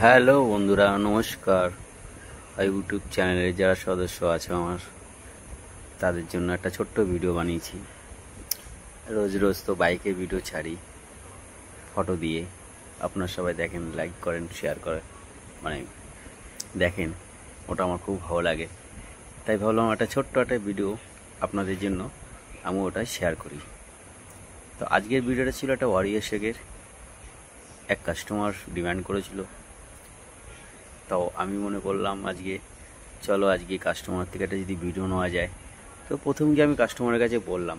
Hello বন্ধুরা, নমস্কার। YouTube চ্যানেলে যারা সদস্য আছে আমার, তাদের জন্য একটা ছোট্ট ভিডিও বানিয়েছি। রোজ রোজ তো বাইকের ভিডিও ছাড়ি ফটো দিয়ে, আপনারা সবাই দেখেন, লাইক করেন, শেয়ার করেন, মানে দেখেন, ওটা আমার খুব ভালো লাগে। তাই ভাবলাম একটা ছোট্ট একটা ভিডিও আপনাদের জন্য আমি ওটা শেয়ার করি। তো আজকের ভিডিওটা ছিল একটা ওয়ারিয়র শেকের। এক কাস্টমার ডিমান্ড করেছিল, তো আমি মনে করলাম চলো আজকে কাস্টমার থেকে একটা যদি ভিডিও নেওয়া যায়। তো প্রথম গিয়ে আমি কাস্টমারের কাছে বললাম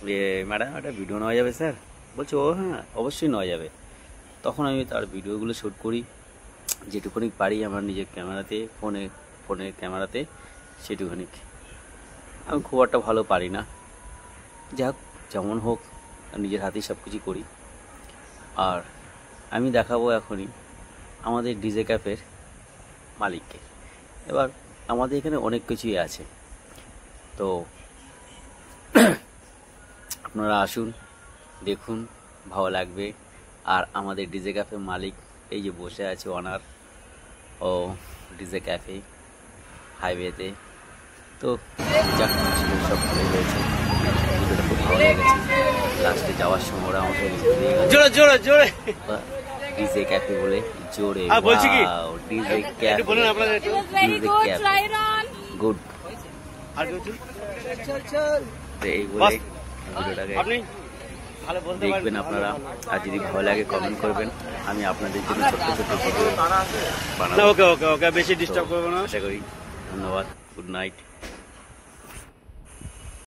যে ম্যাডাম একটা ভিডিও নেওয়া যাবে স্যার? বলছে ও হ্যাঁ, অবশ্যই নেওয়া যাবে। তখন আমি তার ভিডিওগুলো শ্যুট করি, যেটুকুনি পারি আমার নিজের ক্যামেরাতে, ফোনের ক্যামেরাতে, সেটুকুনি। আমি খুব একটা ভালো পারি না, যাক যেমন হোক নিজের হাতেই সব কিছু করি। আর আমি দেখাবো এখনই আমাদের ডিজে ক্যাফের মালিককে। এবার আমাদের এখানে অনেক কিছুই আছে, তো আপনারা আসুন, দেখুন, ভালো লাগবে। আর আমাদের ডিজে ক্যাফের মালিক এই যে বসে আছে, ওনার ও ডিজে ক্যাফে হাইওয়েতে। তো যাক, সব ভালো হয়েছে, ভিডিওটা খুব ভালো লেগেছে। লাস্টে যাওয়ার সময় ওরা আমাকে জোরে জোরে জোরে ডিজে ক্যাফে বলে জোরে ডিজে ক্যাফে গুড এই বলে ভিডিওটাকে দেখবেন আপনারা। আর যদি ভালো লাগে কমেন্ট করবেন, আমি আপনাদের জন্য ছোট্ট ছোট্ট ভিডিও বানাবো। ওকে বেশি ডিস্টার্ব করবো না, আশা করি। ধন্যবাদ, গুড নাইট।